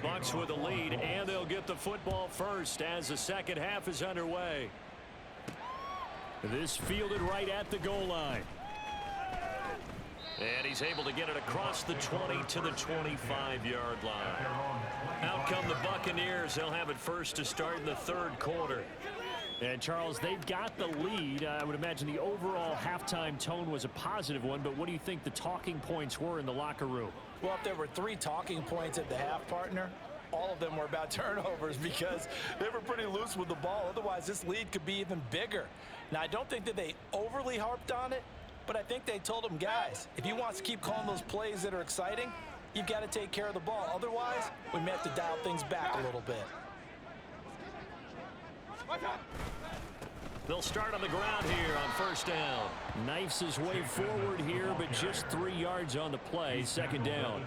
Bucs with a lead, and they'll get the football first as the second half is underway. This fielded right at the goal line. And he's able to get it across the 20 to the 25-yard line. Out come the Buccaneers. They'll have it first to start in the third quarter. And, Charles, they've got the lead. I would imagine the overall halftime tone was a positive one, but what do you think the talking points were in the locker room? Well, if there were 3 talking points at the half, partner, all of them were about turnovers because they were pretty loose with the ball. Otherwise, this lead could be even bigger. Now, I don't think that they overly harped on it, but I think they told them, guys, if you want to keep calling those plays that are exciting, you've got to take care of the ball. Otherwise, we may have to dial things back a little bit. They'll start on the ground here on first down. Knifes his way forward here, but just 3 yards on the play. Second down.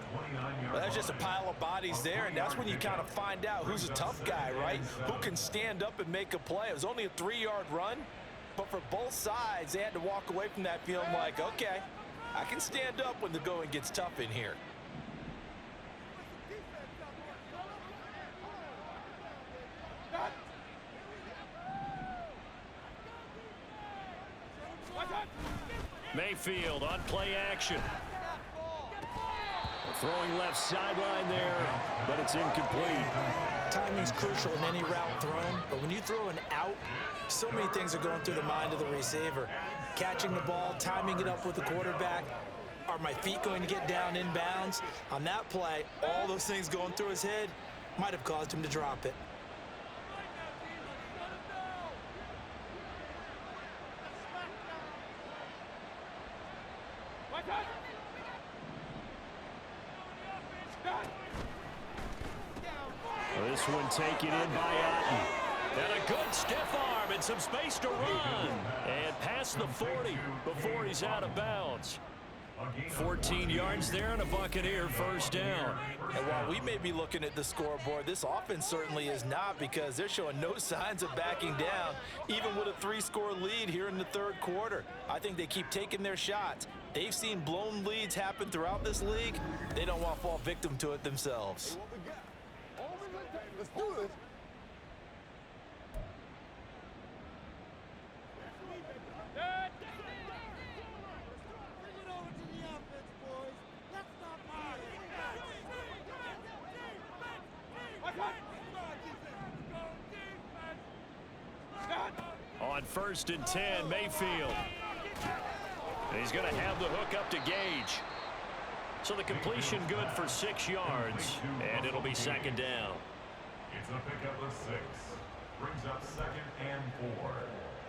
Well, that's just a pile of bodies there, and that's when you kind of find out who's a tough guy, right? Who can stand up and make a play. It was only a 3-yard run, but for both sides, they had to walk away from that feeling like, okay, I can stand up when the going gets tough in here. Mayfield on play action. Throwing left sideline there, but it's incomplete. Timing's crucial in any route thrown, but when you throw an out, so many things are going through the mind of the receiver. Catching the ball, timing it up with the quarterback. Are my feet going to get down inbounds? On that play, all those things going through his head might have caused him to drop it. This one taken in by Otten. And a good stiff arm and some space to run. And past the 40 before he's out of bounds. 14 yards there and a Buccaneer first down. And while we may be looking at the scoreboard, this offense certainly is not, because they're showing no signs of backing down, even with a 3-score lead here in the third quarter. I think they keep taking their shots. They've seen blown leads happen throughout this league. They don't want to fall victim to it themselves. Let's do this. On first and 10, Mayfield. And he's going to have the hook up to Gage. So the completion good for 6 yards, and it'll be second down. It's a pickup of 6. Brings up 2nd and 4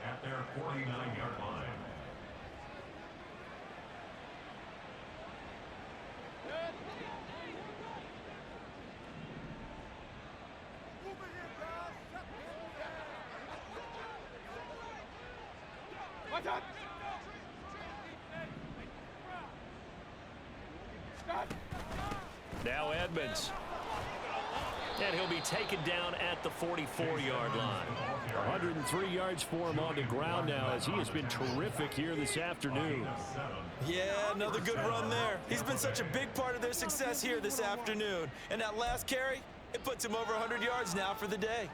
at their 49-yard line. Now Edmonds. And he'll be taken down at the 44-yard line. 103 yards for him on the ground now, as he has been terrific here this afternoon. Yeah, another good run there. He's been such a big part of their success here this afternoon. And that last carry, it puts him over 100 yards now for the day.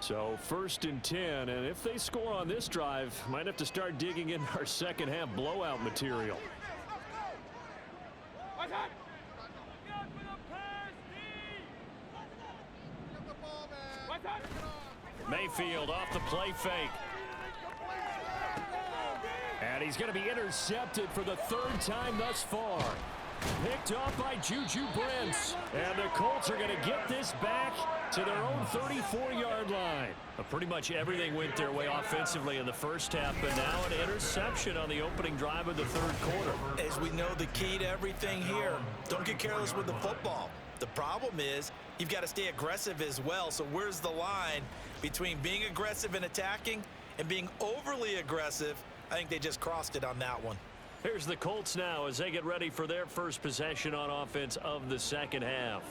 So first and 10, and if they score on this drive, might have to start digging in our second half blowout material. Mayfield off the play fake. And he's going to be intercepted for the 3rd time thus far. Picked off by Juju Brents. And the Colts are going to get this back to their own 34-yard line. Pretty much everything went their way offensively in the first half, but now an interception on the opening drive of the third quarter. As we know, the key to everything here, don't get careless with the football. The problem is you've got to stay aggressive as well. So where's the line between being aggressive and attacking and being overly aggressive? I think they just crossed it on that one. Here's the Colts now as they get ready for their first possession on offense of the second half.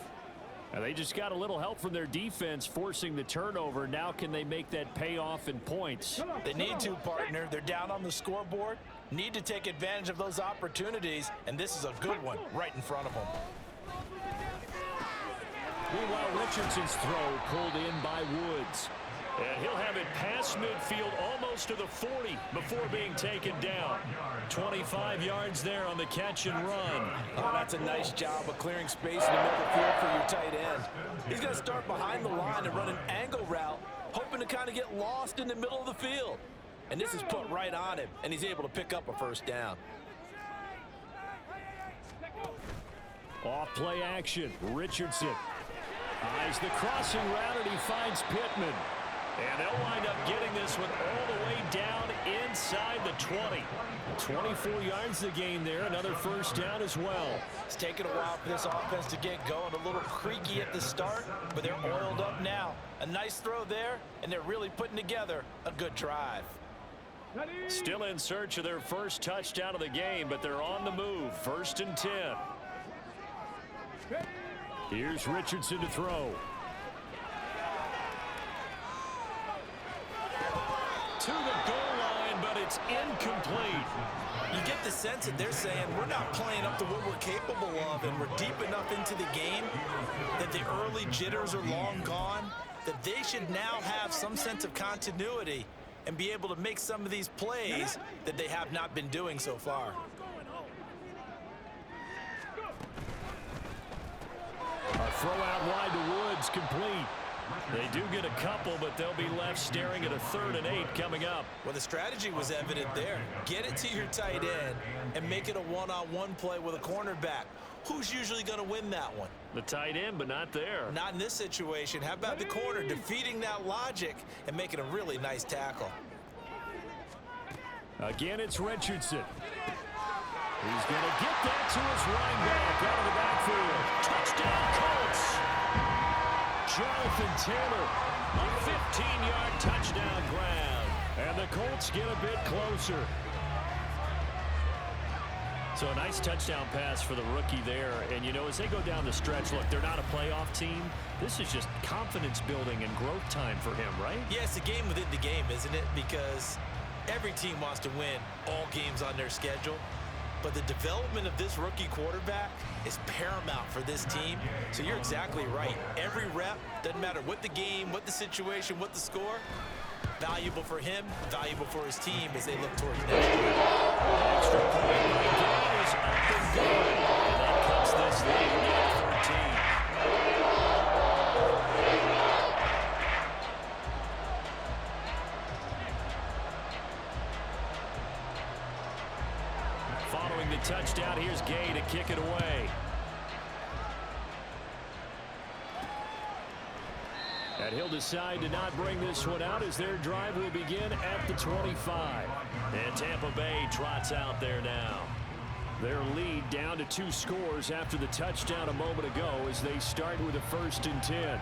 And they just got a little help from their defense forcing the turnover. Now can they make that pay off in points? They need to, partner. They're down on the scoreboard. Need to take advantage of those opportunities, and this is a good one right in front of them. Meanwhile, Richardson's throw pulled in by Woods. And he'll have it past midfield almost to the 40 before being taken down. 25 yards there on the catch and run. Oh, that's a nice job of clearing space in the middle of the field for your tight end. He's going to start behind the line and run an angle route, hoping to kind of get lost in the middle of the field. And this is put right on him, and he's able to pick up a first down. Off play action. Richardson eyes the crossing route, and he finds Pittman. And they'll wind up getting this one all the way down inside the 20. 24 yards to gain there. Another first down as well. It's taken a while for this offense to get going. A little creaky at the start, but they're oiled up now. A nice throw there, and they're really putting together a good drive. Still in search of their first touchdown of the game, but they're on the move. 1st and 10. Here's Richardson to throw. To the goal line, but it's incomplete. You get the sense that they're saying we're not playing up to what we're capable of, and we're deep enough into the game that the early jitters are long gone, that they should now have some sense of continuity and be able to make some of these plays that they have not been doing so far. A throw out wide to Woods, complete. They do get a couple, but they'll be left staring at a 3rd and 8 coming up. Well, the strategy was evident there. Get it to your tight end and make it a one-on-one play with a cornerback. Who's usually going to win that one? The tight end, but not there. Not in this situation. How about the corner defeating that logic and making a really nice tackle? Again, it's Richardson. He's going to get that to his running back out of the backfield. Touchdown, Colts. Jonathan Taylor, A 15-yard touchdown grab. and the Colts get a bit closer. So a nice touchdown pass for the rookie there. And, you know, as they go down the stretch, look, they're not a playoff team. This is just confidence building and growth time for him, right? Yeah, it's a game within the game, isn't it? Because every team wants to win all games on their schedule. But the development of this rookie quarterback is paramount for this team. So you're exactly right. Every rep, doesn't matter what the game, what the situation, what the score, valuable for him, valuable for his team as they look towards next year. Extra point by Gain is up and good. And that cuts this lead down to 13. Following the touchdown, here's Gay to kick it away. And he'll decide to not bring this one out as their drive will begin at the 25. And Tampa Bay trots out there now. Their lead down to 2 scores after the touchdown a moment ago as they start with a 1st and 10.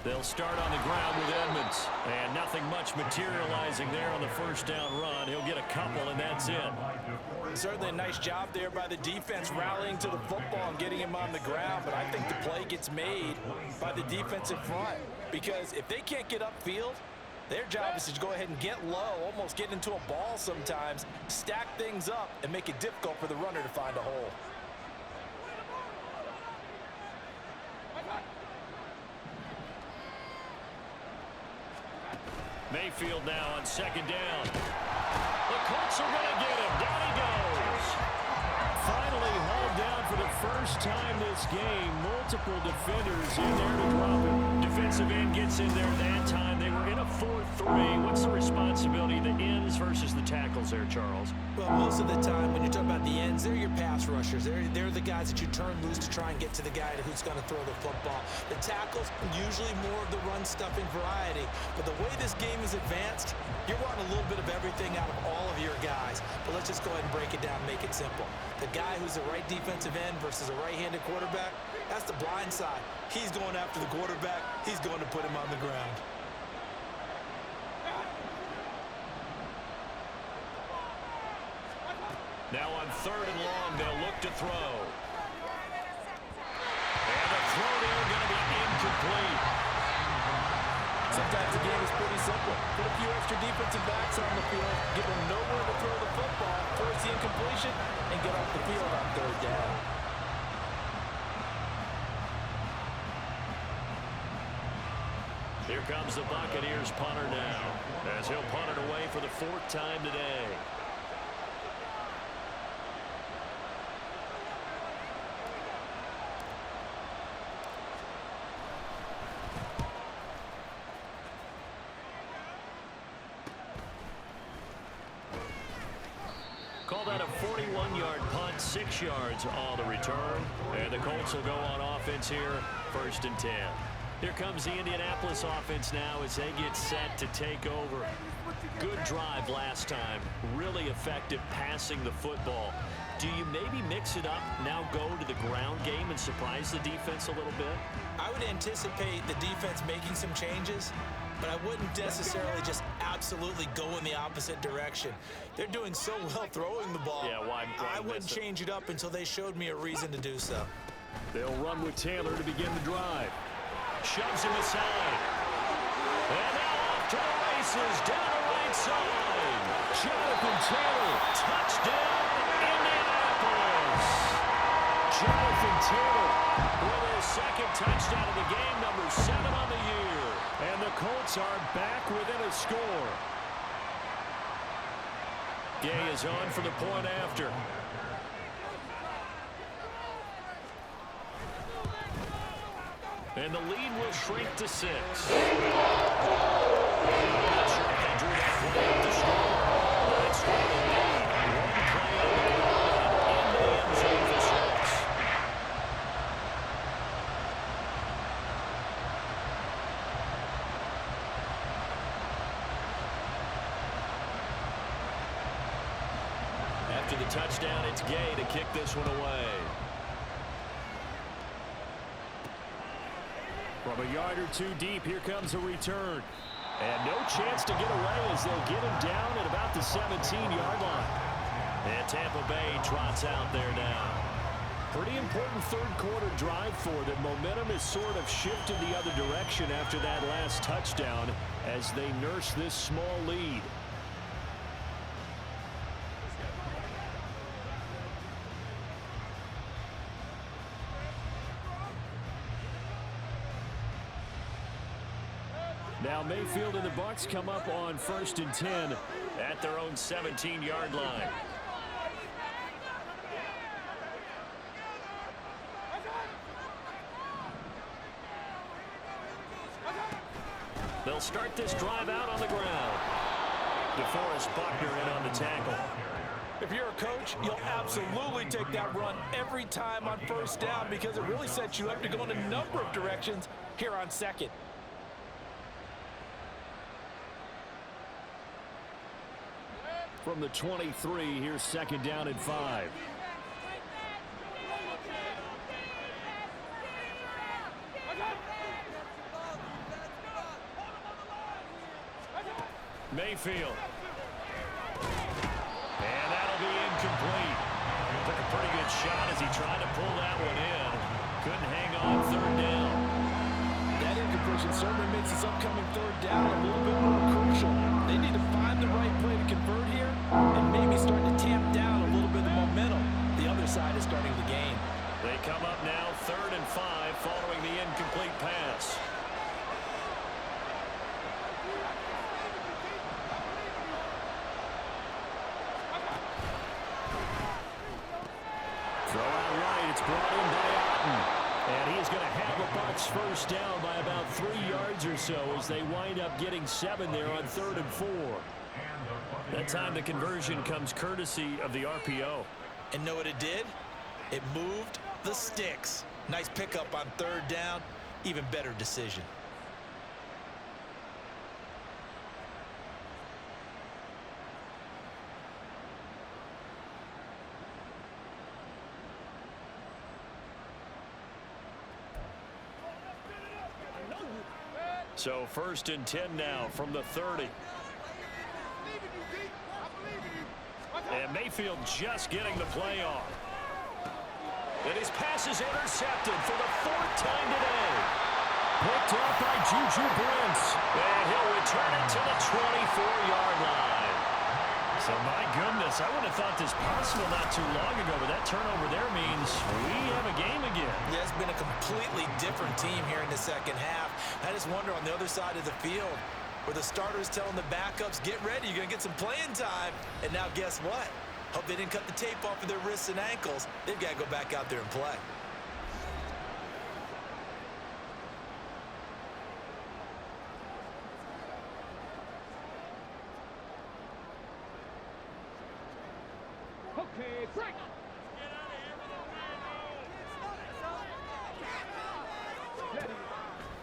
They'll start on the ground with Edmonds. And nothing much materializing there on the first down run. He'll get a couple, and that's it. Certainly a nice job there by the defense rallying to the football and getting him on the ground. But I think the play gets made by the defensive front. Because if they can't get upfield, their job is to go ahead and get low, almost get into a ball sometimes, stack things up, and make it difficult for the runner to find a hole. Mayfield now on 2nd down. The Colts are going to get him. Down he goes. Finally hauled down for the first time this game. Multiple defenders in there to drop it. Defensive end gets in there that time. They were in a 4-3. What's the responsibility of the ends versus the tackles there, Charles? Well, most of the time when you're talking about the ends, they're your pass rushers. They're the guys that you turn loose to try and get to the guy who's going to throw the football. The tackles, usually more of the run-stuffing variety. But the way this game is advanced, you're wanting a little bit of everything out of all of your guys. But let's just go ahead and break it down and make it simple. The guy who's the right defensive end versus a right-handed quarterback, that's the blind side. He's going after the quarterback. He's going to put him on the ground. Now on 3rd and long, they'll look to throw. And the throw there going to be incomplete. Sometimes the game is pretty simple. Put a few extra defensive backs on the field, give them nowhere to throw the football, force the incompletion, and get off the field on 3rd down. Here comes the Buccaneers punter now, as he'll punt it away for the 4th time today. Call that a 41-yard punt, 6 yards on the return. And the Colts will go on offense here, 1st and 10. Here comes the Indianapolis offense now as they get set to take over. Good drive last time. Really effective passing the football. Do you maybe mix it up, now go to the ground game and surprise the defense a little bit? I would anticipate the defense making some changes, but I wouldn't necessarily just absolutely go in the opposite direction. They're doing so well throwing the ball. Yeah, why I wouldn't change it up until they showed me a reason to do so. They'll run with Taylor to begin the drive. Shoves him aside. And now off to the races, down the right side. Jonathan Taylor. Touchdown, Indianapolis. Jonathan Taylor. With his 2nd touchdown of the game, number 7 on the year. And the Colts are back within a score. Gay is on for the point after. And the lead will shrink to 6. Not sure if they drew that play up to score. That's what they need. One play on the ground into the end zone for 6. After the touchdown, it's Gay to kick this one away. From a yard or 2 deep, here comes a return. And no chance to get away as they'll get him down at about the 17-yard line. And Tampa Bay trots out there now. Pretty important 3rd quarter drive for them. Momentum has sort of shifted the other direction after that last touchdown as they nurse this small lead. Now Mayfield and the Bucs come up on 1st and 10 at their own 17-yard line. They'll start this drive out on the ground. DeForest Buckner in on the tackle. If you're a coach, you'll absolutely take that run every time on 1st down because it really sets you up to go in a number of directions here on 2nd. From the 23, here's 2nd down and 5. Mayfield. And that'll be incomplete. Took a pretty good shot as he tried to pull that one in. Couldn't hang on 3rd down. That incompletion certainly makes this upcoming 3rd down a little bit more crucial. They need to find the right play to convert here and maybe start to tamp down a little bit of momentum. The other side is starting the game. They come up now 3rd and 5 following the incomplete pass. Throw out right. It's brought in by Otten. And he's going to have the Bucs 1st down by about 3 yards or so as they wind up getting 7 there on 3rd and 4. That time the conversion comes courtesy of the RPO. And know what it did? It moved the sticks. Nice pickup on 3rd down. Even better decision. So 1st and 10 now from the 30. And And Mayfield just getting the play off. And his pass is intercepted for the 4th time today. Picked up by Juju Brents. And he'll return it to the 24-yard line. So, my goodness, I wouldn't have thought this possible not too long ago, but that turnover there means we have a game again. Yeah, it's been a completely different team here in the second half. I just wonder on the other side of the field where the starters telling the backups, get ready, you're going to get some playing time. And now guess what? Hope they didn't cut the tape off of their wrists and ankles. They've got to go back out there and play. Okay, break.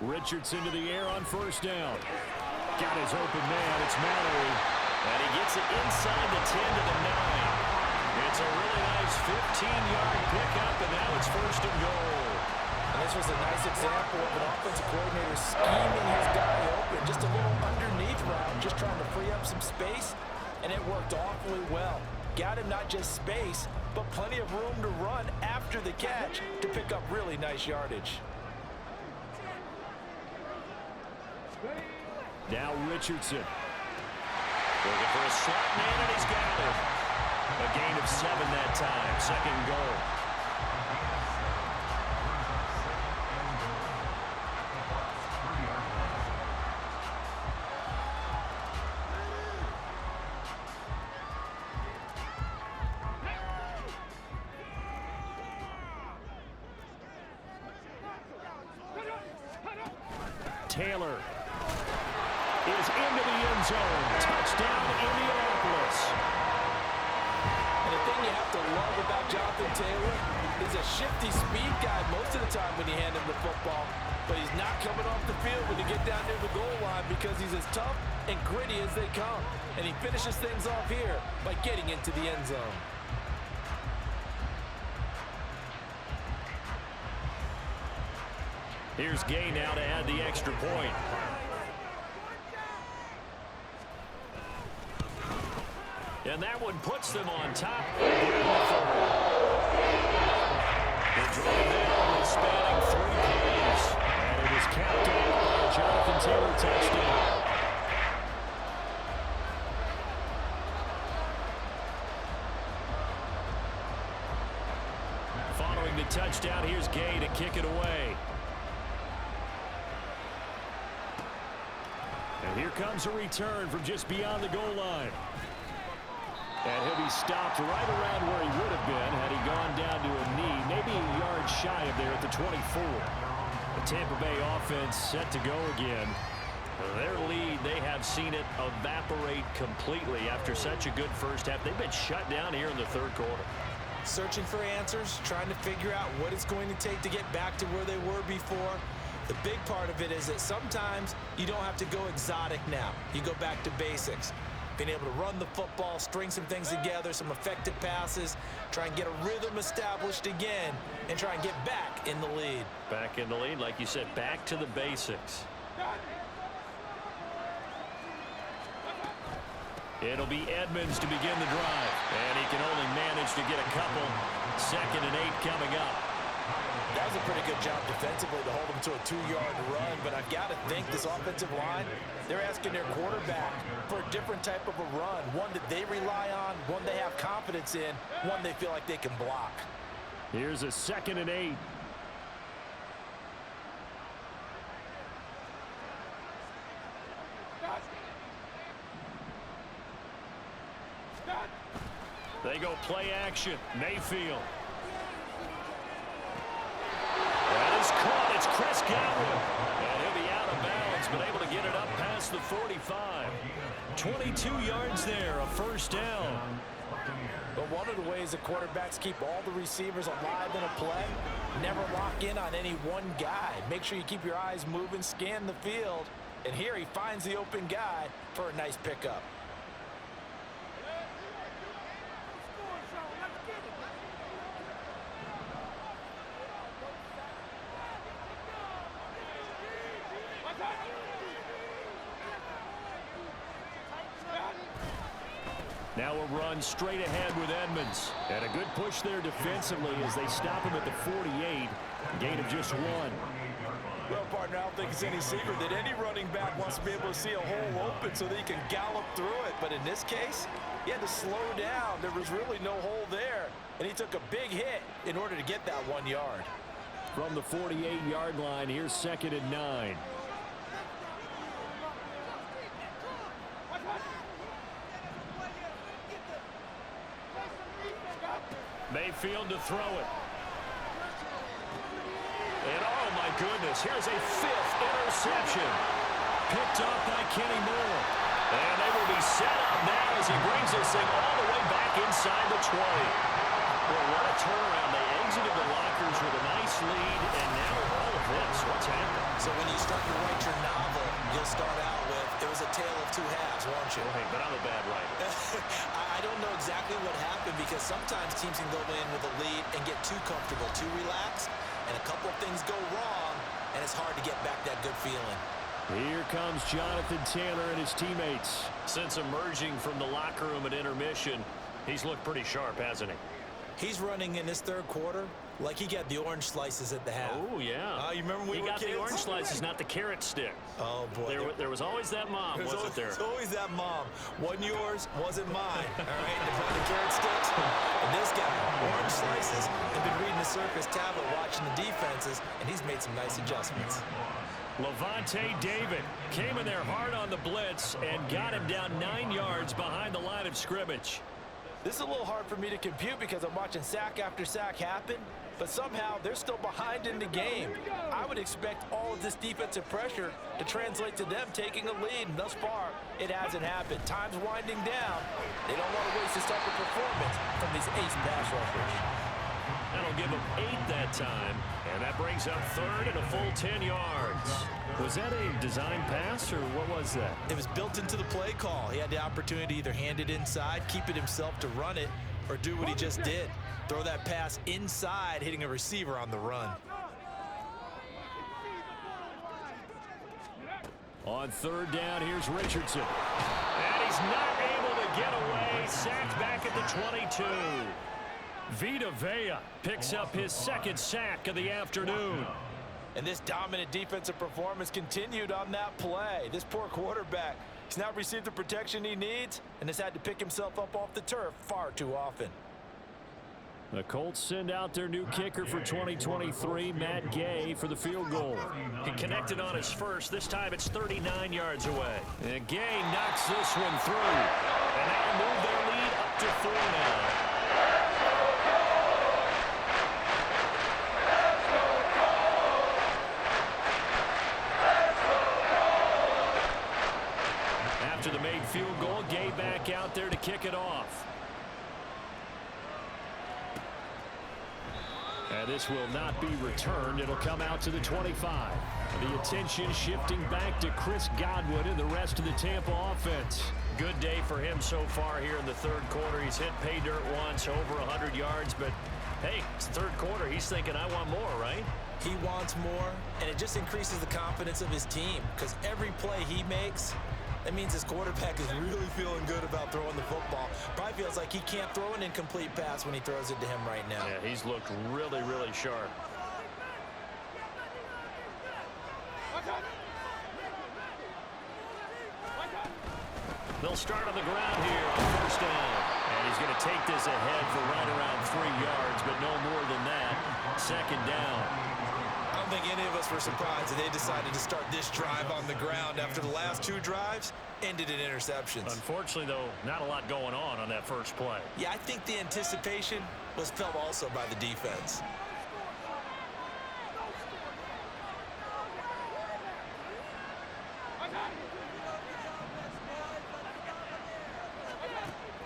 Richardson to the air on first down. Got his open man. It's Mallory. And he gets it inside the 10 to the 9. It's a really nice 15-yard pickup, and now it's 1st and goal. And this was a nice example of an offensive coordinator scheming his guy open. Just a little underneath route, just trying to free up some space, and it worked awfully well. Got him not just space, but plenty of room to run after the catch to pick up really nice yardage. Now Richardson. Looking for a slot man, and he's got it. A gain of 7 that time. 2nd goal. Taylor is into the end zone. Touchdown, Indianapolis. And the thing you have to love about Jonathan Taylor is a shifty speed guy most of the time when you hand him the football. But he's not coming off the field when you get down near the goal line because he's as tough and gritty as they come. And he finishes things off here by getting into the end zone. Here's Gay now to add the extra point. And that one puts them on top. The drive there is spanning 3 plays. And it was capped off by a Jonathan Taylor touchdown. Following the touchdown, here's Gay to kick it away. And here comes a return from just beyond the goal line. And he'll be stopped right around where he would have been had he gone down to a knee, maybe a yard shy of there at the 24. The Tampa Bay offense set to go again. Their lead, they have seen it evaporate completely after such a good first half. They've been shut down here in the 3rd quarter. Searching for answers, trying to figure out what it's going to take to get back to where they were before. The big part of it is that sometimes you don't have to go exotic now. You go back to basics. Being able to run the football, string some things together, some effective passes, try and get a rhythm established again, and try and get back in the lead. Back in the lead, like you said, back to the basics. It'll be Edmonds to begin the drive. And he can only manage to get a couple. 2nd and 8 coming up. That was a pretty good job defensively to hold them to a 2-yard run, but I've got to think this offensive line, they're asking their quarterback for a different type of a run, one that they rely on, one they have confidence in, one they feel like they can block. Here's a 2nd and 8. They go play action. Mayfield. Caught. It's Chris Godwin. And he'll be out of bounds, but able to get it up past the 45. 22 yards there, a 1st down. But one of the ways the quarterbacks keep all the receivers alive in a play, never lock in on any one guy. Make sure you keep your eyes moving, scan the field. And here he finds the open guy for a nice pickup. Now a run straight ahead with Edmonds. And a good push there defensively as they stop him at the 48. Gain of just 1. Well, partner, I don't think it's any secret that any running back wants to be able to see a hole open so that he can gallop through it. But in this case, he had to slow down. There was really no hole there. And he took a big hit in order to get that 1 yard. From the 48-yard line, here's 2nd and 9. Mayfield to throw it. And oh my goodness, here's a 5th interception. Picked off by Kenny Moore. And they will be set up now as he brings this thing all the way back inside the 20. Well, what a turnaround. They exited the lockers with a nice lead, and now all of this. What's happened? So when you start to write your novel, you'll start out with, it was a tale of 2 halves, won't you? Hey, but I'm a bad writer. I don't know exactly what happened because sometimes teams can go in with a lead and get too comfortable, too relaxed, and a couple of things go wrong, and it's hard to get back that good feeling. Here comes Jonathan Taylor and his teammates. Since emerging from the locker room at intermission, he's looked pretty sharp, hasn't he? He's running in this 3rd quarter like he got the orange slices at the half. Oh, yeah. You remember when he we were got kids? the orange slices, not the carrot stick. Oh, boy. There was always that mom, wasn't there? There's always that mom. Wasn't yours, wasn't mine. All right, the carrot sticks. And this guy, orange slices, has been reading the Surface tablet, watching the defenses, and he's made some nice adjustments. Levante David came in there hard on the blitz and got him down 9 yards behind the line of scrimmage. This is a little hard for me to compute because I'm watching sack after sack happen, but somehow they're still behind in the game. I would expect all of this defensive pressure to translate to them taking a lead, and thus far, it hasn't happened. Time's winding down. They don't want to waste this type of performance from these ace pass rushers. That'll give him 8 that time, and that brings up 3rd and a full 10 yards. Was that a design pass, or what was that? It was built into the play call. He had the opportunity to either hand it inside, keep it himself to run it, or do what he just did. Throw that pass inside, hitting a receiver on the run. On 3rd down, here's Richardson. And he's not able to get away. Sacked back at the 22. Vita Vea picks up his 2nd sack of the afternoon. And this dominant defensive performance continued on that play. This poor quarterback, he's not received the protection he needs and has had to pick himself up off the turf far too often. The Colts send out their new kicker for 2023, Matt Gay, for the field goal. He connected on his first. This time it's 39 yards away. And Gay knocks this one through. And they'll move their lead up to 4 now. After the made field goal, Gay back out there to kick it off. And this will not be returned. It'll come out to the 25. The attention shifting back to Chris Godwin and the rest of the Tampa offense. Good day for him so far here in the 3rd quarter. He's hit pay dirt once, over 100 yards. But, hey, it's the 3rd quarter. He's thinking, I want more, right? He wants more, and it just increases the confidence of his team because every play he makes, that means his quarterback is really feeling good about throwing the football. Probably feels like he can't throw an incomplete pass when he throws it to him right now. Yeah, he's looked really, really sharp. They'll start on the ground here on 1st down. And he's going to take this ahead for right around 3 yards, but no more than that. 2nd down. I don't think any of us were surprised that they decided to start this drive on the ground after the last 2 drives ended in interceptions. Unfortunately, though, not a lot going on that first play. Yeah, I think the anticipation was felt also by the defense.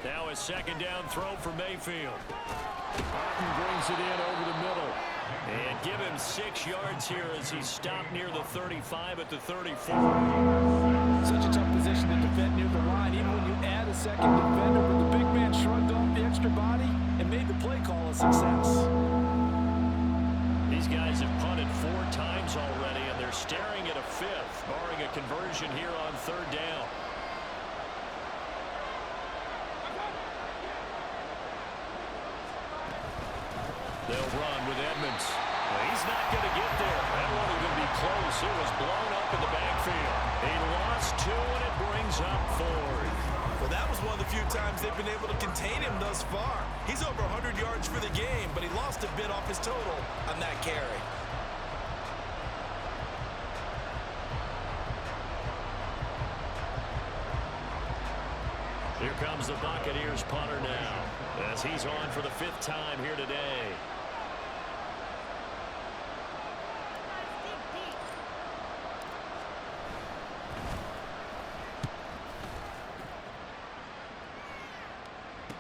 Now a 2nd down throw for Mayfield. Martin brings it in over the middle. And give him 6 yards here as he's stopped near the 35 at the 34. Such a tough position to defend near the line, even when you add a 2nd defender, but the big man shrugged off the extra body and made the play call a success. These guys have punted 4 times already, and they're staring at a 5th, barring a conversion here on 3rd down. They'll run with Edmonds. He's not going to get there. That wasn't going to be close. It was blown up in the backfield. He lost 2, and it brings up 4th. Well, that was one of the few times they've been able to contain him thus far. He's over 100 yards for the game, but he lost a bit off his total on that carry. Here comes the Buccaneers punter now, as he's on for the 5th time here today.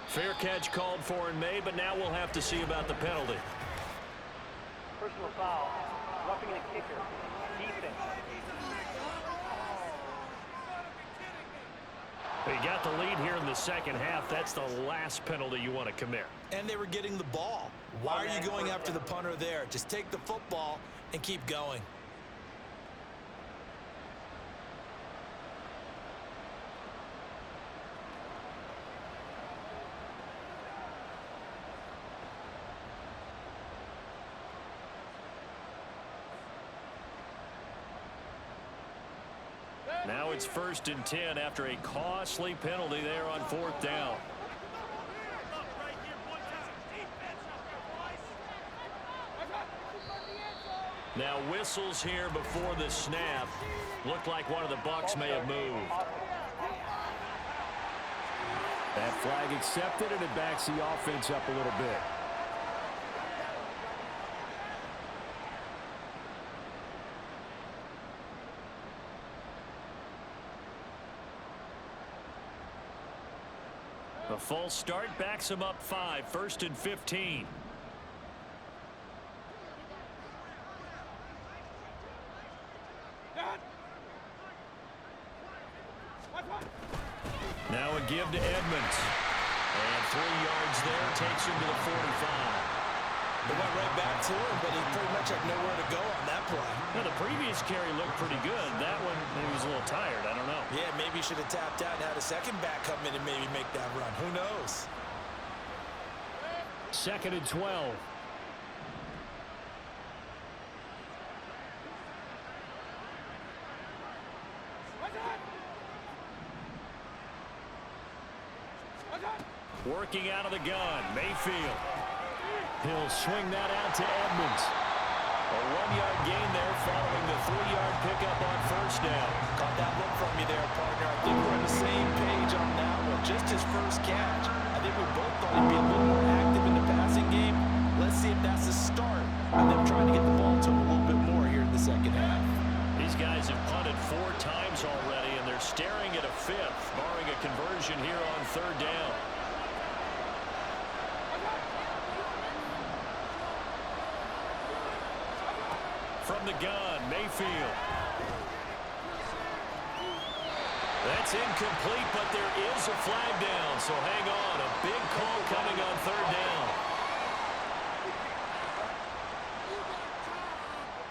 Fair catch called for and made, but now we'll have to see about the penalty. Personal foul, roughing the kicker, defense. He got the lead here in the second half. That's the last penalty you want to commit. And they were getting the ball. Why are you going after the punter there? Just take the football and keep going. Now it's 1st and 10 after a costly penalty there on 4th down. Now whistles here before the snap. Looked like one of the Bucs may have moved. That flag accepted, and it backs the offense up a little bit. The false start backs him up 5, 1st and 15. Now a give to Edmonds. And 3 yards there takes him to the 45. They went right back to him, but he pretty much had nowhere to go on that play. Now, the previous carry looked pretty good. That one, he was a little tired. I don't know. Yeah, maybe he should have tapped out and had a second back come in and maybe make that run. Who knows? 2nd and 12. Working out of the gun, Mayfield. He'll swing that out to Edmonds. A 1-yard gain there following the 3-yard pickup on 1st down. Got that look from you there, partner. I think we're on the same page on that one. Just his first catch. I think we both thought he'd be a little more active in the passing game. Let's see if that's the start of them trying to get the ball to him a little bit more here in the second half. These guys have punted 4 times already, and they're staring at a 5th, barring a conversion here on 3rd down. From the gun, Mayfield. That's incomplete, but there is a flag down, so hang on. A big call coming on 3rd down.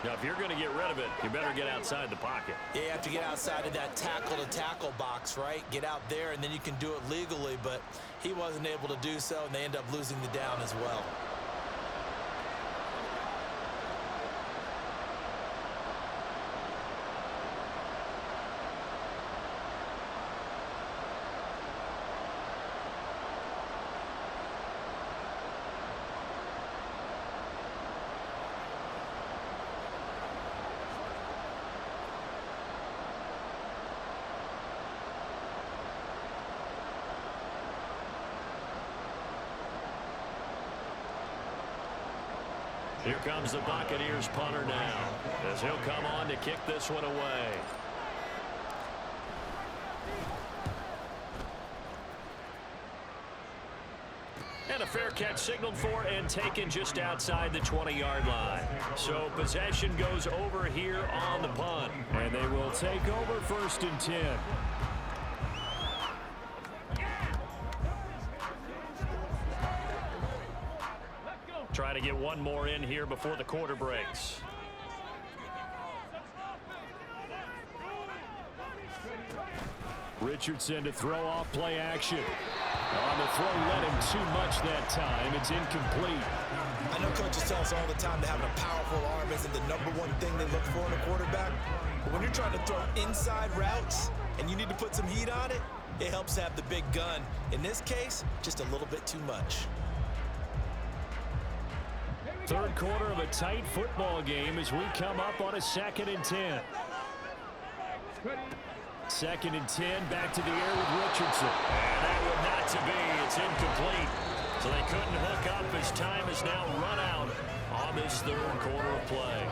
Now, if you're going to get rid of it, you better get outside the pocket. Yeah, you have to get outside of that tackle-to-tackle box, right? Get out there, and then you can do it legally, but he wasn't able to do so, and they end up losing the down as well. Here comes the Buccaneers punter now, as he'll come on to kick this one away. And a fair catch signaled for and taken just outside the 20-yard line. So possession goes over here on the punt. And they will take over 1st and 10. Try to get one more in here before the quarter breaks. Richardson to throw off play action. On the throw, led him too much that time. It's incomplete. I know coaches tell us all the time that having a powerful arm isn't the #1 thing they look for in a quarterback. But when you're trying to throw inside routes and you need to put some heat on it, it helps to have the big gun. In this case, just a little bit too much. Third quarter of a tight football game as we come up on a 2nd and 10. 2nd and 10, back to the air with Richardson. And that would not to be. It's incomplete. So they couldn't hook up as time has now run out on this third quarter of play.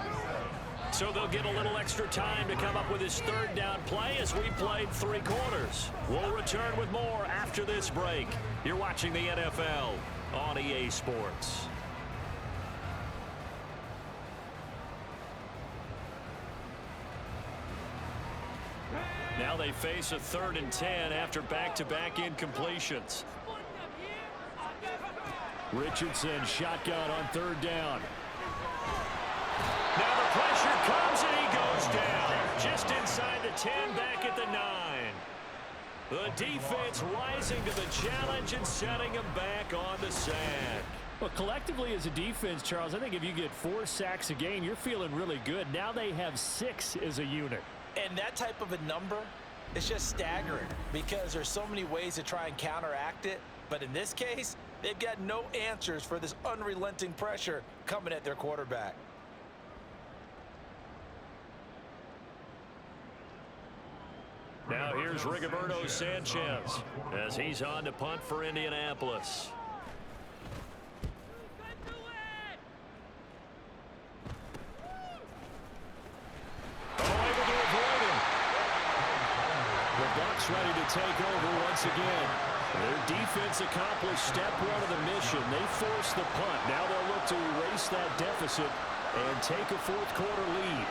So they'll get a little extra time to come up with his 3rd down play as we played 3 quarters. We'll return with more after this break. You're watching the NFL on EA Sports. Now they face a 3rd and 10 after back-to-back incompletions. Richardson shotgun on 3rd down. Now the pressure comes and he goes down. Just inside the 10, back at the 9. The defense rising to the challenge and setting him back on the sack. Well, collectively as a defense, Charles, I think if you get 4 sacks a game, you're feeling really good. Now they have 6 as a unit. And that type of a number is just staggering because there's so many ways to try and counteract it. But in this case, they've got no answers for this unrelenting pressure coming at their quarterback. Now here's Rigoberto Sanchez as he's on to punt for Indianapolis. Ready to take over once again. Their defense accomplished step 1 of the mission. They forced the punt. Now they'll look to erase that deficit and take a 4th quarter lead.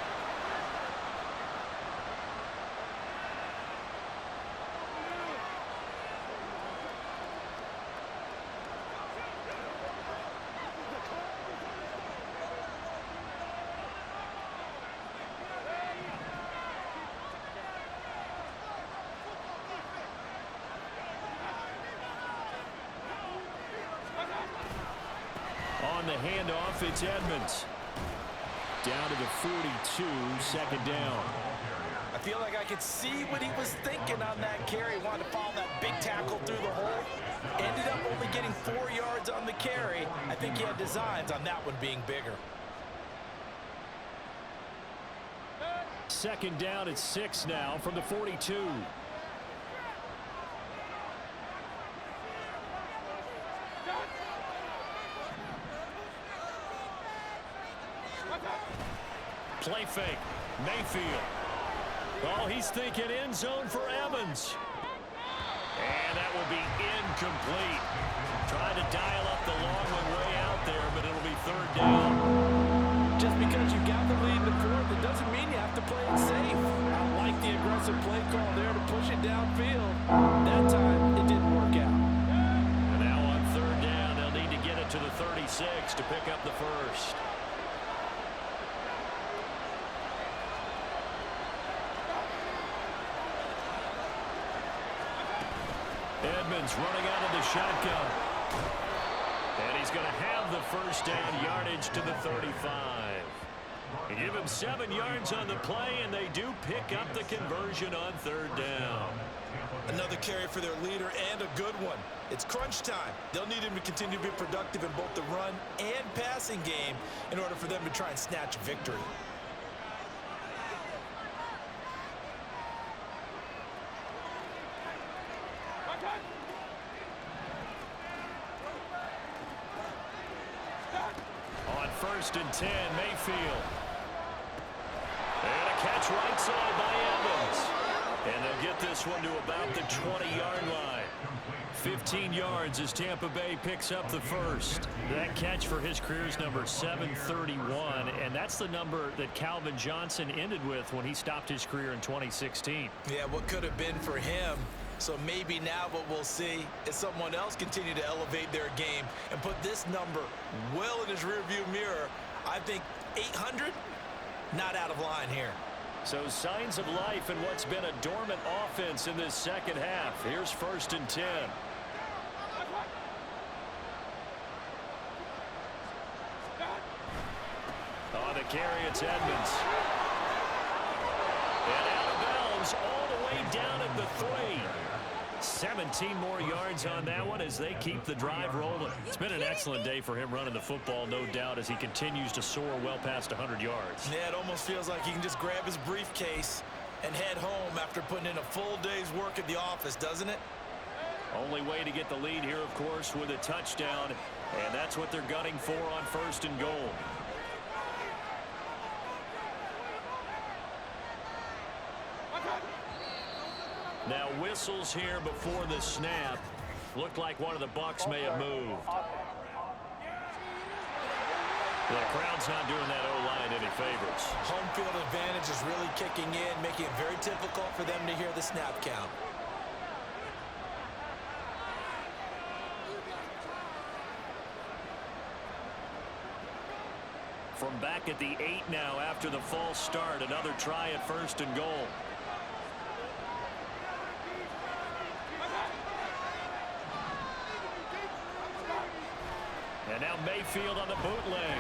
On the handoff, it's Edmonds. Down to the 42, 2nd down. I feel like I could see what he was thinking on that carry. Wanted to follow that big tackle through the hole. Ended up only getting 4 yards on the carry. I think he had designs on that one being bigger. 2nd down at 6 now from the 42. Play fake. Mayfield. Oh, he's thinking end zone for Evans. And that will be incomplete. Trying to dial up the long one way out there, but it'll be 3rd down. Just because you got the lead in the 4th, it doesn't mean you have to play it safe. I like the aggressive play call there to push it downfield. That time, it didn't work out. And now on 3rd down, they'll need to get it to the 36 to pick up the 1st. Edmonds running out of the shotgun. And he's going to have the 1st down yardage to the 35. You give him 7 yards on the play, and they do pick up the conversion on 3rd down. Another carry for their leader and a good one. It's crunch time. They'll need him to continue to be productive in both the run and passing game in order for them to try and snatch victory. On 1st and 10, Mayfield. And a catch right side by Evans. And they'll get this one to about the 20-yard line. 15 yards as Tampa Bay picks up the 1st. That catch for his career is number 731, and that's the number that Calvin Johnson ended with when he stopped his career in 2016. Yeah, what could have been for him. So maybe now what we'll see is someone else continue to elevate their game and put this number well in his rearview mirror. I think 800, not out of line here. So signs of life in what's been a dormant offense in this 2nd half. Here's 1st and 10. On the carry, it's Edmonds. And out of bounds all the way down at the 3. 17 more yards on that one as they keep the drive rolling. It's been an excellent day for him running the football, no doubt, as he continues to soar well past 100 yards. Yeah, it almost feels like he can just grab his briefcase and head home after putting in a full day's work at the office, doesn't it? Only way to get the lead here, of course, with a touchdown, and that's what they're gunning for on 1st and goal. Now whistles here before the snap. Looked like one of the Bucs may have moved. The crowd's not doing that O-line any favors. Home field advantage is really kicking in, making it very difficult for them to hear the snap count. From back at the 8 now after the false start, another try at 1st and goal. And now Mayfield on the bootleg.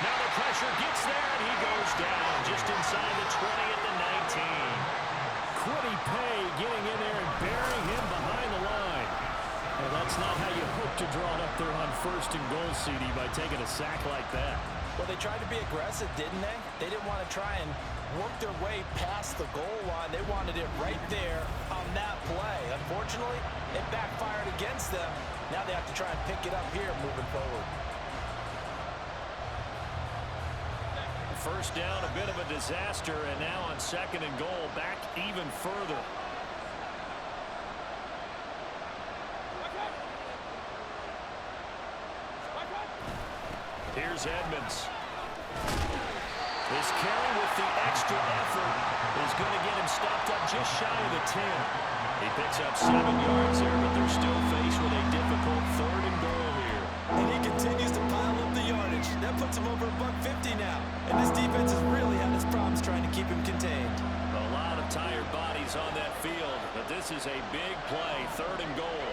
Now the pressure gets there, and he goes down just inside the 20 at the 19. Quiddy Pay getting in there and burying him behind the line. And that's not how you hope to draw it up there on 1st and goal, CD, by taking a sack like that. Well, they tried to be aggressive, didn't they? They didn't want to try and work their way past the goal line. They wanted it right there on that play. Unfortunately, it backfired against them. Now they have to try and pick it up here moving forward. First down, a bit of a disaster, and now on 2nd and goal, back even further. Here's Edmonds. His carry with the extra effort is going to get him stopped up just shy of the 10. He picks up 7 yards there, but they're still faced with a difficult 3rd and goal here. And he continues to pile up the yardage. That puts him over $150 now. And this defense has really had its problems trying to keep him contained. A lot of tired bodies on that field, but this is a big play, 3rd and goal.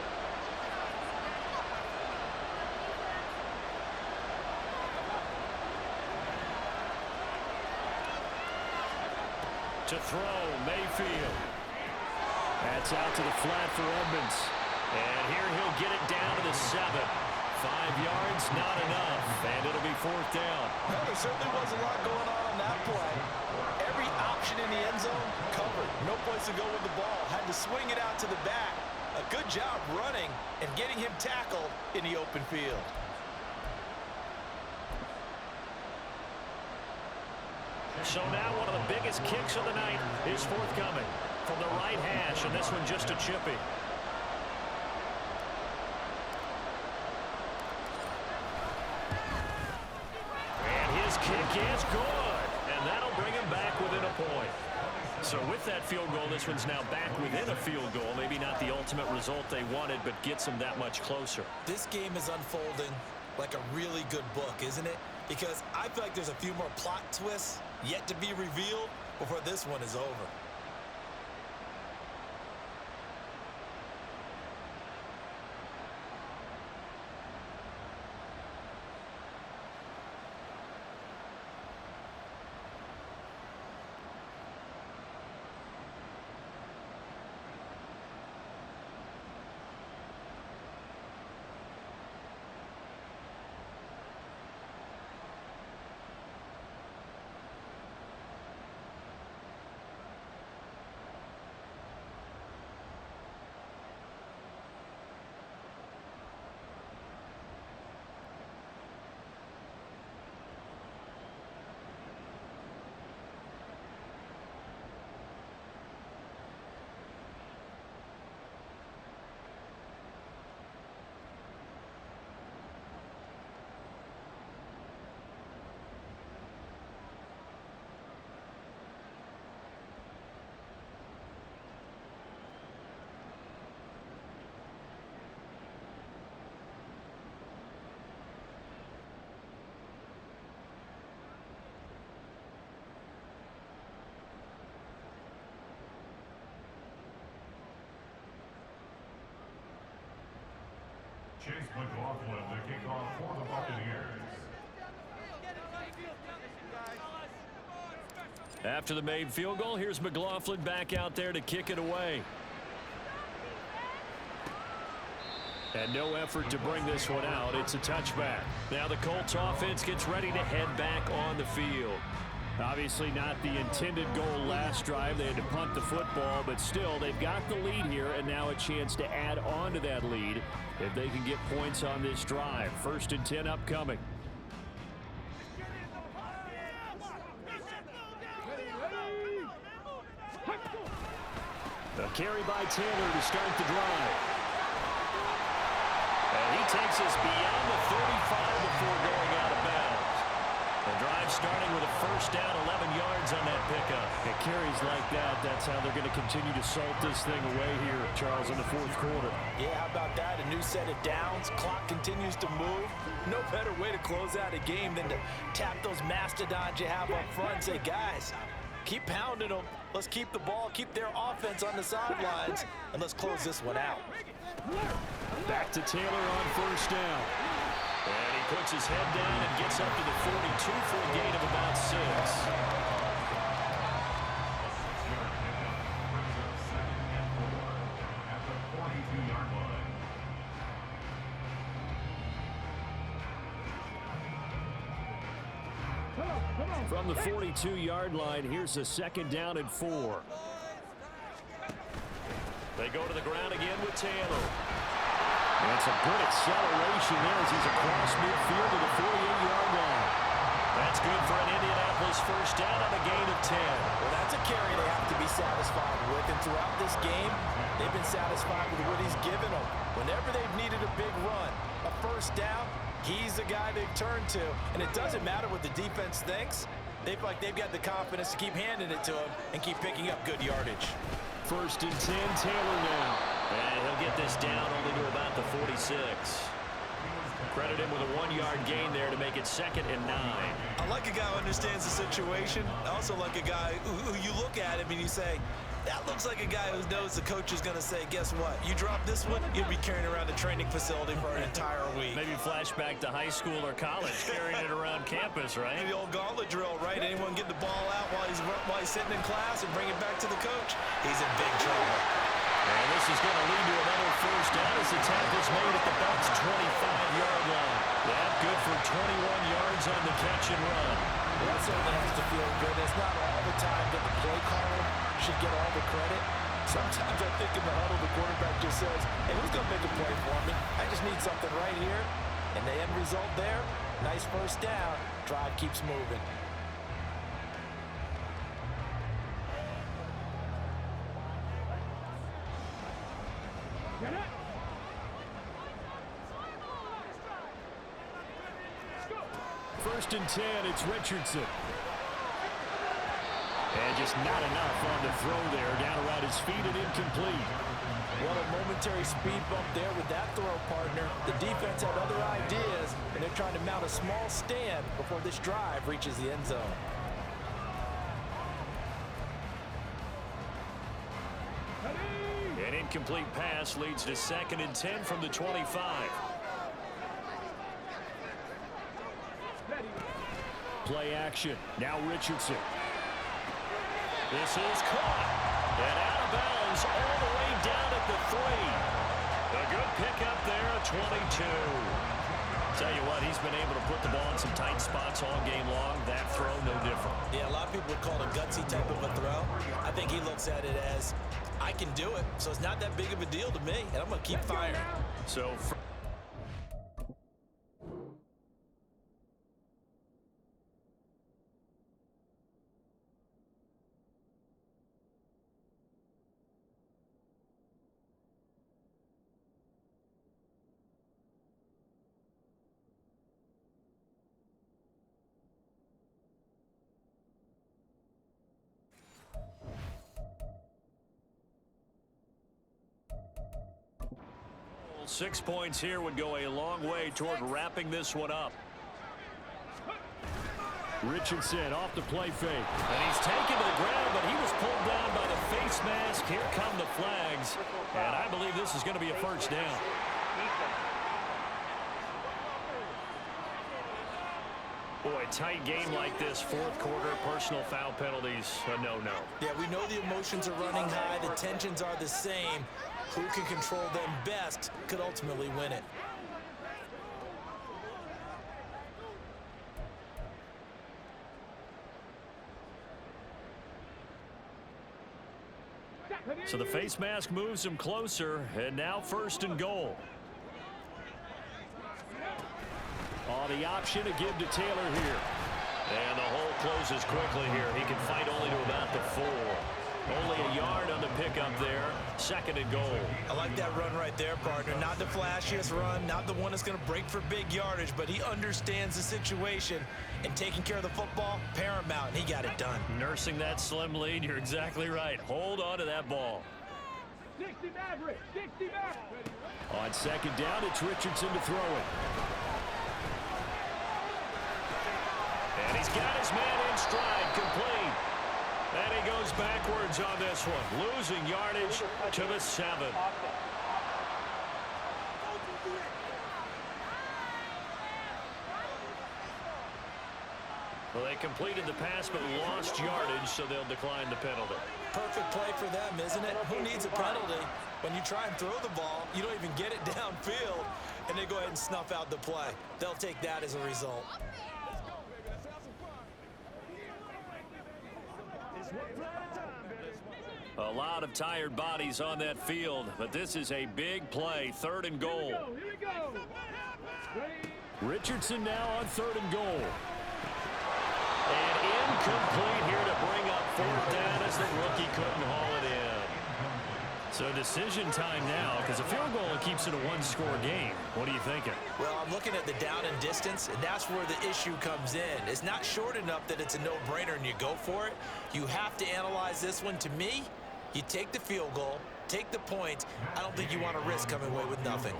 To throw, Mayfield. That's out to the flat for Edmonds. And here he'll get it down to the 7. 5 yards, not enough. And it'll be 4th down. Well, there certainly was a lot going on that play. Every option in the end zone covered. No place to go with the ball. Had to swing it out to the back. A good job running and getting him tackled in the open field. So now one of the biggest kicks of the night is forthcoming from the right hash, and this one just a chippy. And his kick is good, and that'll bring him back within a point. So with that field goal, this one's now back within a field goal. Maybe not the ultimate result they wanted, but gets them that much closer. This game is unfolding like a really good book, isn't it? Because I feel like there's a few more plot twists yet to be revealed before this one is over. Chase McLaughlin, the kickoff for the Buccaneers. After the made field goal, here's McLaughlin back out there to kick it away. And no effort to bring this one out. It's a touchback. Now the Colts offense gets ready to head back on the field. Obviously not the intended goal last drive. They had to punt the football, but still they've got the lead here and now a chance to add on to that lead if they can get points on this drive. 1st and 10 upcoming. A carry by Taylor to start the drive. And he takes us beyond the 35 before going out of bounds. The drive starting with a 1st down, 11 yards on that pickup. It carries like that. That's how they're going to continue to salt this thing away here, Charles, in the 4th quarter. Yeah, how about that? A new set of downs. Clock continues to move. No better way to close out a game than to tap those mastodons you have up front and say, guys, keep pounding them. Let's keep the ball, keep their offense on the sidelines, and let's close this one out. Back to Taylor on 1st down. And he puts his head down and gets up to the 42 for a gain of about 6. From the 42-yard line, here's a 2nd down and 4. They go to the ground again with Taylor. And some good acceleration there as he's across midfield to the 48-yard line. That's good for an Indianapolis 1st down on a gain of 10. Well, that's a carry they have to be satisfied with. And throughout this game, they've been satisfied with what he's given them. Whenever they've needed a big run, a 1st down, he's the guy they've turned to. And it doesn't matter what the defense thinks. They feel like they've got the confidence to keep handing it to him and keep picking up good yardage. 1st and 10, Taylor now. And he'll get this down only to about the 46. Credit him with a 1-yard gain there to make it 2nd and 9. I like a guy who understands the situation. I also like a guy who you look at him and you say, that looks like a guy who knows the coach is going to say, guess what? You drop this one, you'll be carrying around the training facility for an entire week. Maybe flashback to high school or college, carrying it around campus, right? The old gauntlet drill, right? Anyone get the ball out while he's sitting in class and bring it back to the coach? He's in big trouble. And this is going to lead to another 1st down as the tackle's made at the Bucs' 25-yard line. That good for 21 yards on the catch and run. Well, that certainly has to feel good. It's not all the time that the play caller should get all the credit. Sometimes I think in the huddle, the quarterback just says, hey, who's going to make a play for me? I just need something right here. And the end result there, nice 1st down. Drive keeps moving. First and 10, it's Richardson. And just not enough on the throw there, down around his feet and incomplete. What a momentary speed bump there with that throw, partner. The defense had other ideas, and they're trying to mount a small stand before this drive reaches the end zone. An incomplete pass leads to 2nd and 10 from the 25. Play action. Now Richardson. This is caught. And out of bounds all the way down at the 3. A good pickup there at 22. Tell you what, he's been able to put the ball in some tight spots all game long. That throw, no different. Yeah, a lot of people would call it a gutsy type of a throw. I think he looks at it as, I can do it, so it's not that big of a deal to me, and I'm going to keep firing. So, Six points here would go a long way toward wrapping this one up. Richardson off the play fake. And he's taken to the ground, but he was pulled down by the face mask. Here come the flags. And I believe this is going to be a 1st down. Boy, tight game like this, fourth quarter, personal foul penalties, a no-no. Yeah, we know the emotions are running high, the tensions are the same. Who can control them best could ultimately win it. So the face mask moves him closer, and now first and goal. The option to give to Taylor here. And the hole closes quickly here. He can fight only to about the 4. Only a yard on the pickup there. Second and goal. I like that run right there, partner. Not the flashiest run, not the one that's going to break for big yardage, but he understands the situation, and taking care of the football, paramount, and he got it done. Nursing that slim lead, you're exactly right. Hold on to that ball. 60 Maverick, 60 Maverick. On second down, it's Richardson to throw it. And he's got his man in stride, complete. And he goes backwards on this one, losing yardage to the 7. Well, they completed the pass but lost yardage, so they'll decline the penalty. Perfect play for them, isn't it? Who needs a penalty? When you try and throw the ball, you don't even get it downfield, and they go ahead and snuff out the play. They'll take that as a result. A lot of tired bodies on that field, but this is a big play, third and goal. Here we go. Richardson now on third and goal. And incomplete here to bring up fourth down as the rookie couldn't haul it in. So decision time now, because a field goal keeps it a one-score game. What are you thinking? Well, I'm looking at the down and distance, and that's where the issue comes in. It's not short enough that it's a no-brainer and you go for it. You have to analyze this one. To me, you take the field goal, take the points. I don't think you want to risk coming away with nothing.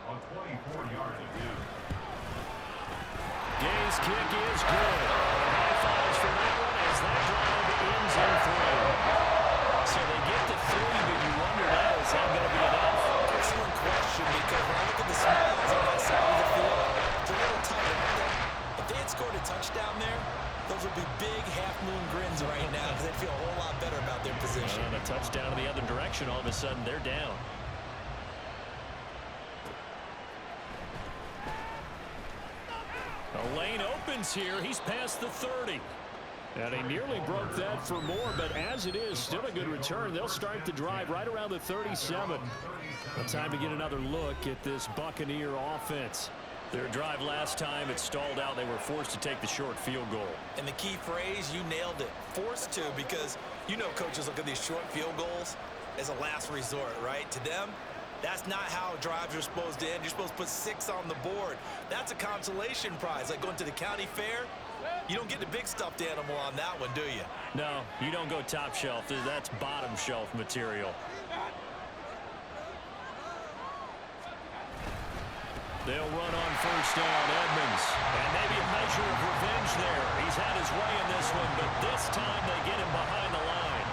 On 24-yard attempt. Gay's kick is good. High fives for that one as that drive ends in 3. So they get to 3, but you wonder now, is that going to be enough? Excellent question, because when I look at the smiles on that side of the field, it's a little tight. If they had scored a touchdown there, those would be big half-moon grins right now because they feel a whole lot better about their position. And a touchdown in the other direction, all of a sudden they're down. The lane opens here. He's past the 30. And he nearly broke that for more, but as it is, still a good return. They'll start the drive right around the 37. Time to get another look at this Buccaneer offense. Their drive last time, it stalled out. They were forced to take the short field goal. And the key phrase, you nailed it. Forced to, because you know coaches look at these short field goals as a last resort, right? To them, that's not how drives are supposed to end. You're supposed to put 6 on the board. That's a consolation prize, like going to the county fair. You don't get the big stuffed animal on that one, do you? No, you don't go top shelf. That's bottom shelf material. They'll run on first down, Edmonds. And maybe a measure of revenge there. He's had his way in this one, but this time they get him behind the line.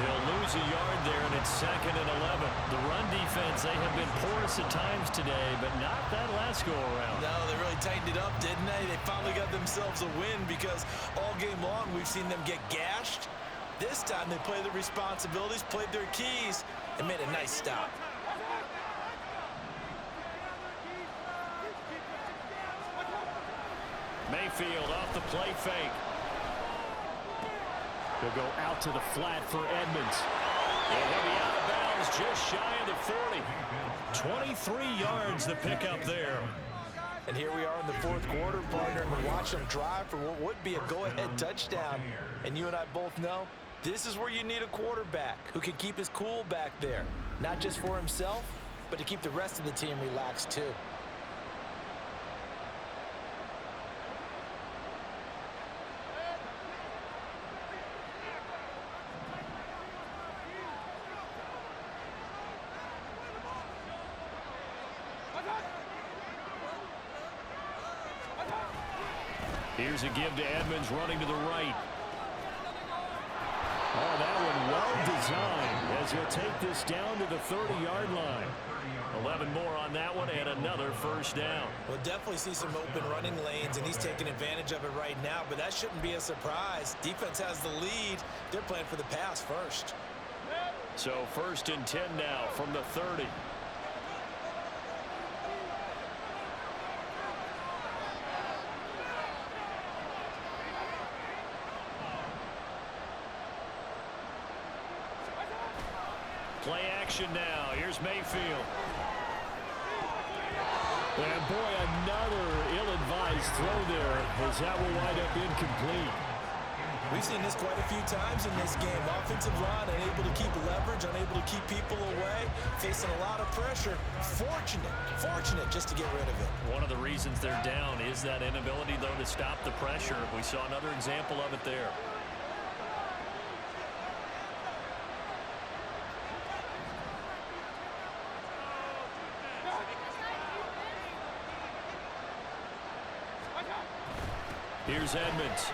They'll lose a yard there, and it's 2nd and 11. The run defense, they have been porous at times today, but not that last go-around. No, they really tightened it up, didn't they? They finally got themselves a win because all game long we've seen them get gashed. This time they played their responsibilities, played their keys, and made a nice stop. Mayfield off the play fake. They'll go out to the flat for Edmonds. And he'll be out of bounds just shy of the 40. 23 yards the pickup there. And here we are in the fourth quarter, partner, and we watch them drive for what would be a go-ahead touchdown. And you and I both know this is where you need a quarterback who can keep his cool back there. Not just for himself, but to keep the rest of the team relaxed too. Here's a give to Edmonds running to the right. Oh, that one well designed as he'll take this down to the 30-yard line. 11 more on that one and another first down. We'll definitely see some open running lanes, and he's taking advantage of it right now, but that shouldn't be a surprise. Defense has the lead. They're playing for the pass first. So 1st and 10 now from the 30. Play action now. Here's Mayfield. And boy, another ill-advised throw there, as that will wind up incomplete. We've seen this quite a few times in this game. Offensive line unable to keep leverage, unable to keep people away, facing a lot of pressure. Fortunate just to get rid of it. One of the reasons they're down is that inability, though, to stop the pressure. We saw another example of it there. Here's Edmonds.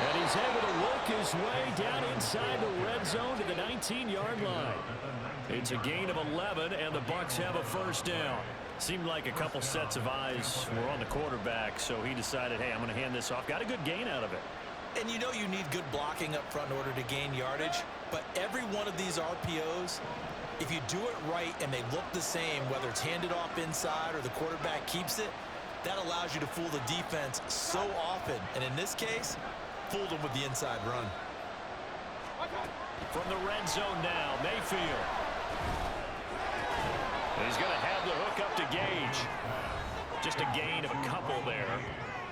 And he's able to work his way down inside the red zone to the 19-yard line. It's a gain of 11, and the Bucs have a first down. Seemed like a couple sets of eyes were on the quarterback, so he decided, hey, I'm going to hand this off. Got a good gain out of it. And you know you need good blocking up front in order to gain yardage, but every one of these RPOs, if you do it right and they look the same, whether it's handed off inside or the quarterback keeps it, that allows you to fool the defense so often. And in this case, fooled them with the inside run. From the red zone now, Mayfield. He's going to have the hook up to Gage. Just a gain of a couple there.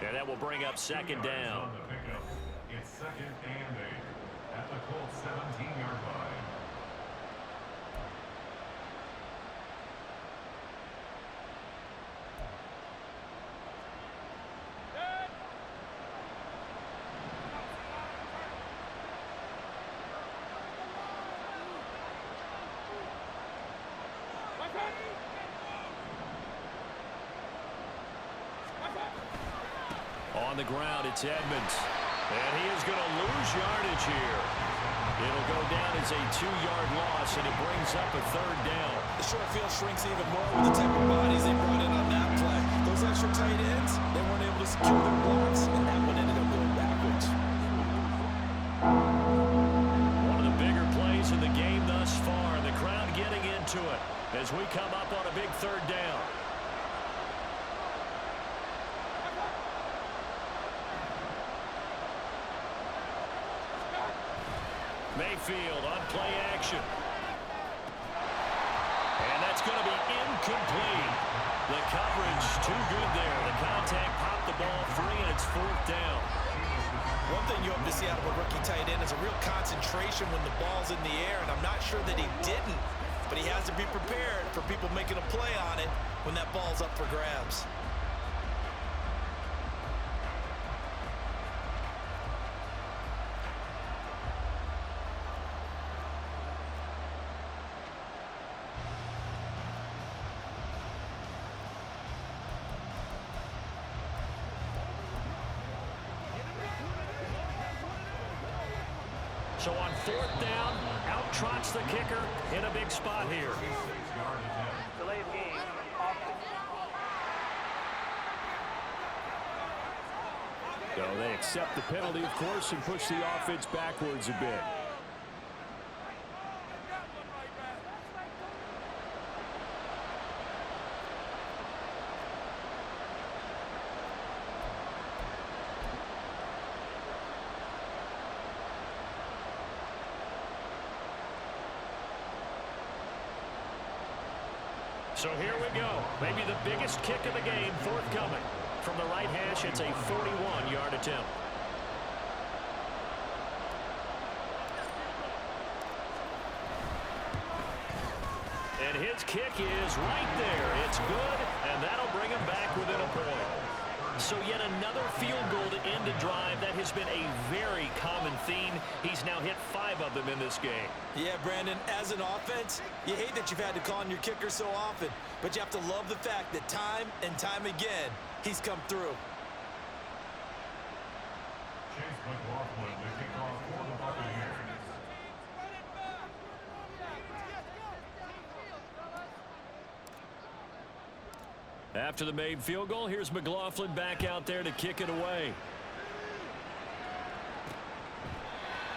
And that will bring up 2nd down. It's 2nd and 8 at the Colts 17-yard line. On the ground, it's Edmonds. And he is going to lose yardage here. It'll go down as a 2-yard loss, and it brings up a 3rd down. The short field shrinks even more with the type of bodies they brought in on that play. Those extra tight ends, they weren't able to secure their blocks, and that one ended up going backwards. One of the bigger plays in the game thus far, and the crowd getting into it as we come up on a big 3rd down. Mayfield on play action. And that's going to be incomplete. The coverage too good there. The contact popped the ball free, and it's 4th down. One thing you hope to see out of a rookie tight end is a real concentration when the ball's in the air, and I'm not sure that he didn't, but he has to be prepared for people making a play on it when that ball's up for grabs. So on 4th down, out trots the kicker in a big spot here. Delay of game. Offense. So they accept the penalty, of course, and push the offense backwards a bit. So here we go. Maybe the biggest kick of the game forthcoming. From the right hash, it's a 41-yard attempt. And his kick is right there. It's good, and that'll bring him back within a point. So yet another field goal to end a drive. That has been a very common theme. He's now hit 5 of them in this game. Yeah, Brandon, as an offense, you hate that you've had to call on your kicker so often, but you have to love the fact that time and time again, he's come through. Chase McLaughlin to kick off for the Buccaneers. After the made field goal, here's McLaughlin back out there to kick it away.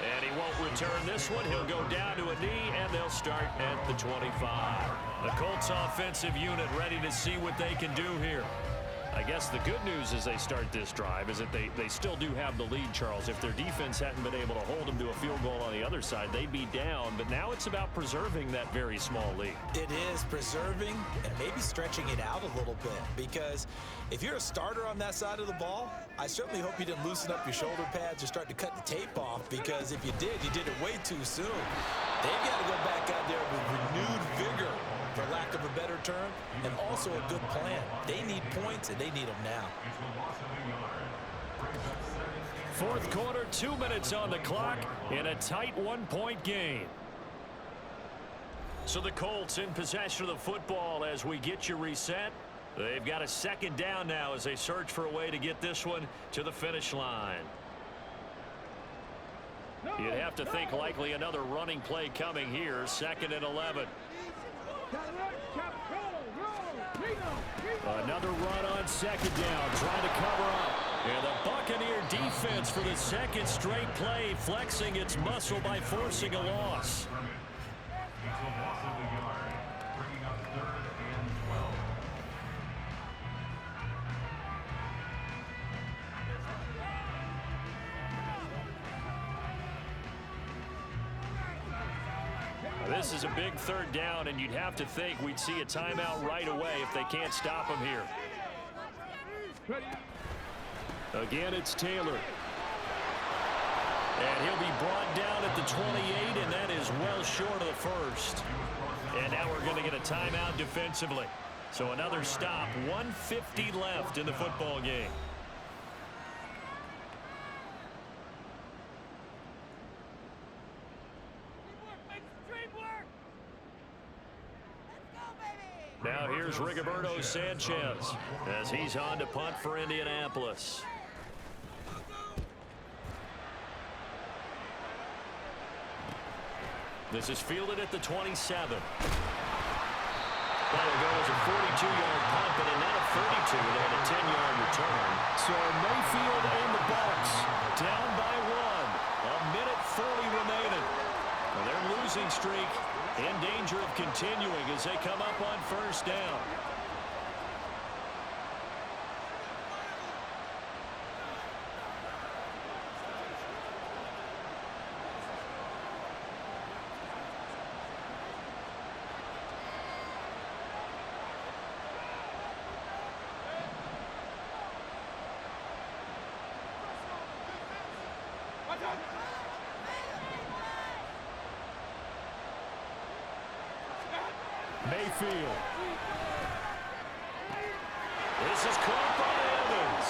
And he won't return this one. He'll go down to a knee, and they'll start at the 25. The Colts offensive unit ready to see what they can do here. I guess the good news as they start this drive is that they still do have the lead, Charles. If their defense hadn't been able to hold them to a field goal on the other side, they'd be down. But now it's about preserving that very small lead. It is preserving and maybe stretching it out a little bit, because if you're a starter on that side of the ball, I certainly hope you didn't loosen up your shoulder pads or start to cut the tape off, because if you did it way too soon. They've got to go back out there with renewed vigor, for lack of a better term, and also a good plan. They need points, and they need them now. Fourth quarter, 2 minutes on the clock in a tight one-point game. So the Colts in possession of the football as we get you reset. They've got a second down now as they search for a way to get this one to the finish line. You'd have to think likely another running play coming here, 2nd and 11. Another run on second down, trying to cover up. And the Buccaneer defense for the second straight play, flexing its muscle by forcing a loss. This is a big third down, and you'd have to think we'd see a timeout right away if they can't stop him here. Again, it's Taylor. And he'll be brought down at the 28, and that is well short of the first. And now we're going to get a timeout defensively. So another stop, 1:50 left in the football game. Now here's Rigoberto Sanchez as he's on to punt for Indianapolis. This is fielded at the 27. That'll go as a 42-yard punt, but not a 32. They had a 10-yard return. So Mayfield and the Bucs down by 1. 1:40 remaining. Well, their losing streak in danger of continuing as they come up on first down. Mayfield. This is caught by Evans.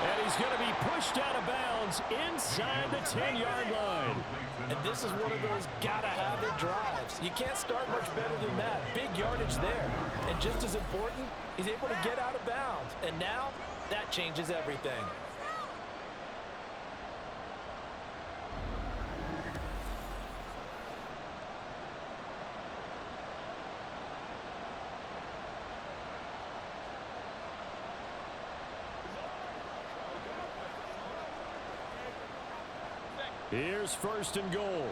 And he's going to be pushed out of bounds inside the 10-yard line. And this is one of those gotta-have-it drives. You can't start much better than that. Big yardage there. And just as important, he's able to get out of bounds. And now, that changes everything. Here's 1st and goal.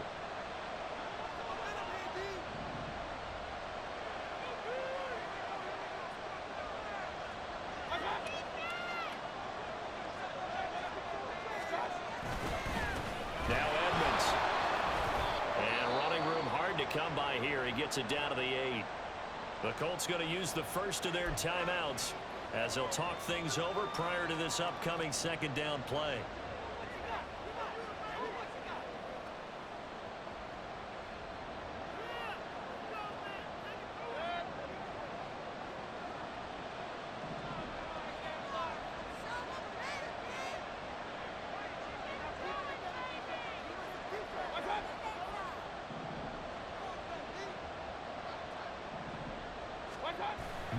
Now Edmonds. And running room hard to come by here. He gets it down to the 8. The Colts going to use the first of their timeouts as they'll talk things over prior to this upcoming second down play.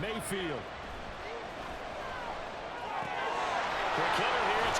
Mayfield. The kicker